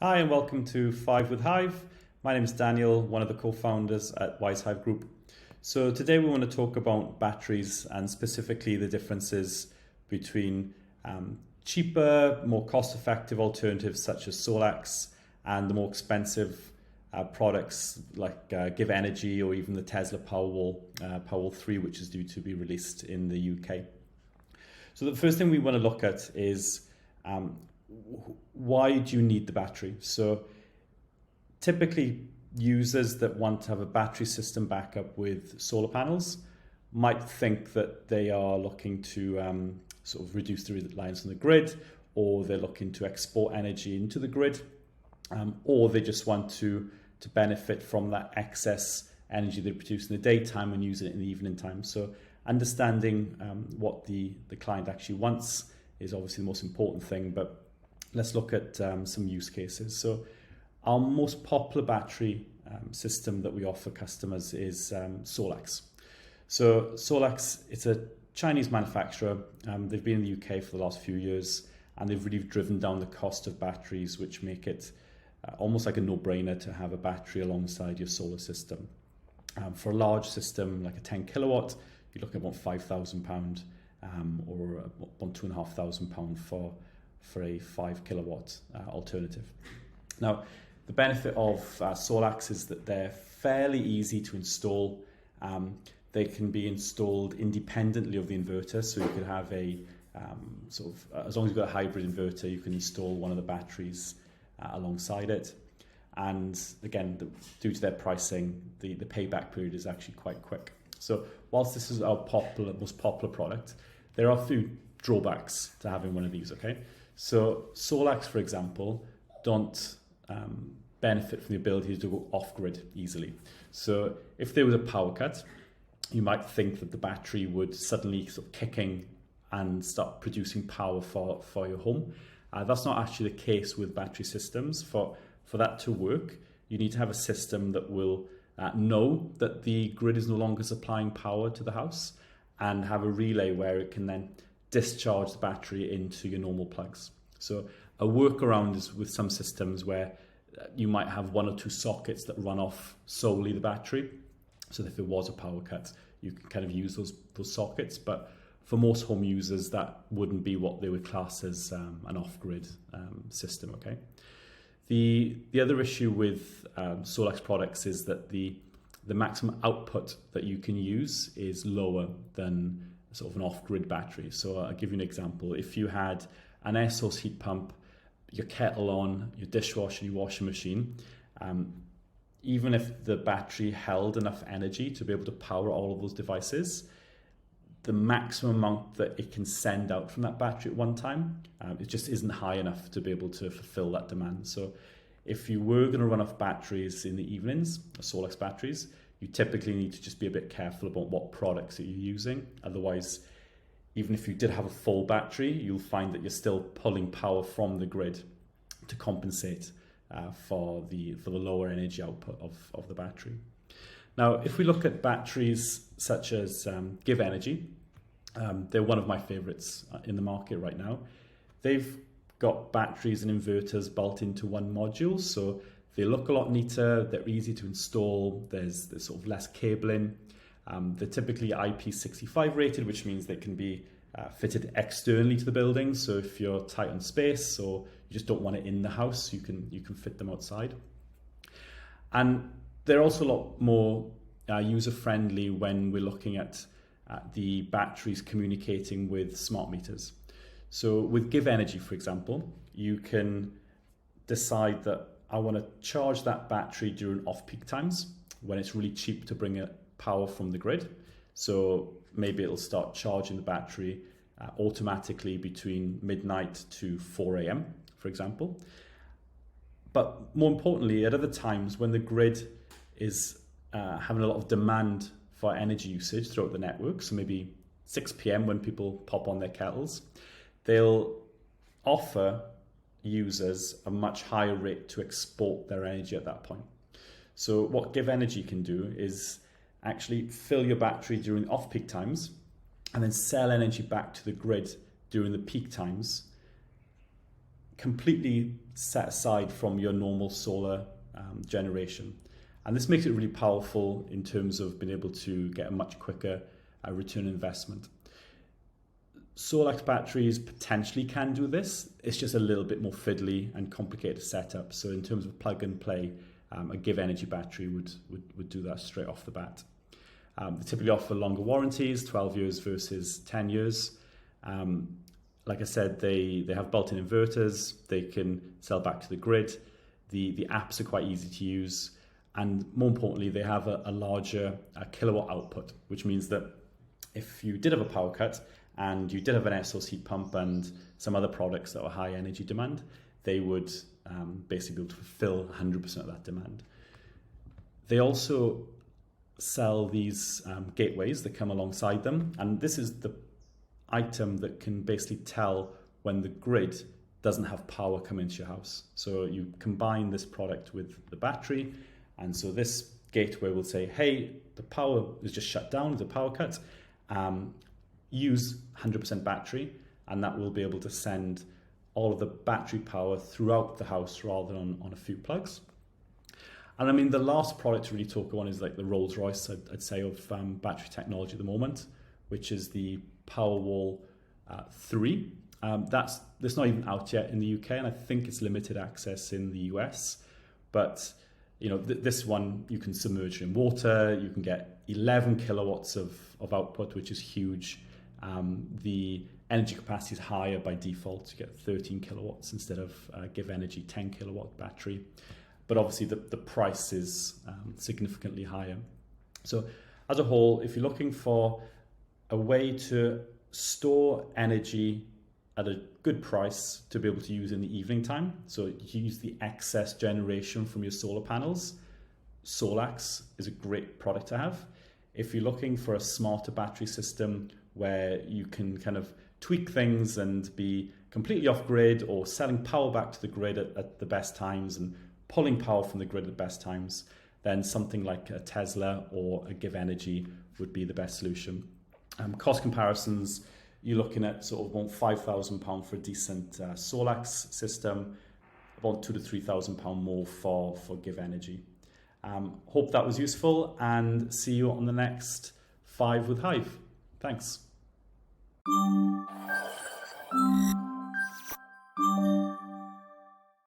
Hi and welcome to 5 with Hive. My name is Daniel, one of the co-founders at Hive Group. So today we want to talk about batteries and specifically the differences between cheaper, more cost-effective alternatives such as Solax and the more expensive products like GivEnergy or even the Tesla Powerwall 3, which is due to be released in the UK. So the first thing we want to look at is why do you need the battery? So typically users that want to have a battery system backup with solar panels might think that they are looking to sort of reduce the reliance on the grid, or they're looking to export energy into the grid, or they just want to benefit from that excess energy they produce in the daytime and use it in the evening time. So understanding what the client actually wants is obviously the most important thing, but let's look at some use cases. So our most popular battery system that we offer customers is Solax. So Solax, it's a Chinese manufacturer. They've been in the UK for the last few years, and they've really driven down the cost of batteries, which make it almost like a no-brainer to have a battery alongside your solar system. For a large system like a 10 kilowatt, you're looking at about £5,000 or about £2,500 for a 5 kilowatt alternative. Now, the benefit of Solax is that they're fairly easy to install. They can be installed independently of the inverter, so you could have a as long as you've got a hybrid inverter, you can install one of the batteries alongside it. And again, due to their pricing, the payback period is actually quite quick. So whilst this is our most popular product, there are a few drawbacks to having one of these, okay? So Solax, for example, don't benefit from the ability to go off-grid easily. So if there was a power cut, you might think that the battery would suddenly sort of kick in and start producing power for your home. That's not actually the case with battery systems. For that to work, you need to have a system that will know that the grid is no longer supplying power to the house and have a relay where it can then discharge the battery into your normal plugs. So a workaround is with some systems where you might have one or two sockets that run off solely the battery. So if there was a power cut, you can kind of use those sockets. But for most home users, that wouldn't be what they would class as an off-grid system, okay? The other issue with Solax products is that the maximum output that you can use is lower than sort of an off-grid battery. So I'll give you an example. If you had an air source heat pump, your kettle on, your dishwasher, your washing machine, even if the battery held enough energy to be able to power all of those devices, the maximum amount that it can send out from that battery at one time, it just isn't high enough to be able to fulfill that demand. So if you were going to run off batteries in the evenings, Solax batteries, you typically need to just be a bit careful about what products that you're using. Otherwise, even if you did have a full battery, you'll find that you're still pulling power from the grid to compensate for the lower energy output of the battery. Now, if we look at batteries such as GivEnergy, they're one of my favorites in the market right now. They've got batteries and inverters built into one module, so they look a lot neater, they're easy to install, there's sort of less cabling. They're typically IP65 rated, which means they can be fitted externally to the building. So if you're tight on space or you just don't want it in the house, you can fit them outside. And they're also a lot more user-friendly when we're looking at the batteries communicating with smart meters. So with GivEnergy, for example, you can decide that I want to charge that battery during off-peak times when it's really cheap to bring power from the grid. So maybe it'll start charging the battery automatically between midnight to 4 a.m., for example. But more importantly, at other times when the grid is having a lot of demand for energy usage throughout the network, so maybe 6 p.m. when people pop on their kettles, they'll offer users a much higher rate to export their energy at that point. So what GivEnergy can do is actually fill your battery during off-peak times and then sell energy back to the grid during the peak times, completely set aside from your normal solar generation. And this makes it really powerful in terms of being able to get a much quicker return on investment. Solax batteries potentially can do this. It's just a little bit more fiddly and complicated to set up. So in terms of plug and play, a GivEnergy battery would do that straight off the bat. They typically offer longer warranties, 12 years versus 10 years. Like I said, they have built-in inverters. They can sell back to the grid. The apps are quite easy to use. And more importantly, they have a larger kilowatt output, which means that if you did have a power cut and you did have an air source heat pump and some other products that were high energy demand, they would basically be able to fulfill 100% of that demand. They also sell these gateways that come alongside them, and this is the item that can basically tell when the grid doesn't have power come into your house. So you combine this product with the battery, and so this gateway will say, hey, the power is just shut down, the power cut, use 100% battery, and that will be able to send all of the battery power throughout the house rather than on a few plugs. And I mean, the last product to really talk on is like the Rolls Royce, I'd say, of battery technology at the moment, which is the Powerwall 3. That's not even out yet in the UK, and I think it's limited access in the US. But you know, this one you can submerge in water. You can get 11 kilowatts of output, which is huge. The energy capacity is higher by default. You get 13 kilowatts instead of GivEnergy 10 kilowatt battery. But obviously the price is significantly higher. So as a whole, if you're looking for a way to store energy at a good price to be able to use in the evening time, so use the excess generation from your solar panels, Solax is a great product to have. If you're looking for a smarter battery system where you can kind of tweak things and be completely off grid or selling power back to the grid at the best times and pulling power from the grid at the best times, then something like a Tesla or a GivEnergy would be the best solution. Cost comparisons, you're looking at sort of about £5,000 for a decent Solax system, about £2,000 to £3,000 more for GivEnergy. Hope that was useful, and see you on the next 5 with Hive. Thanks.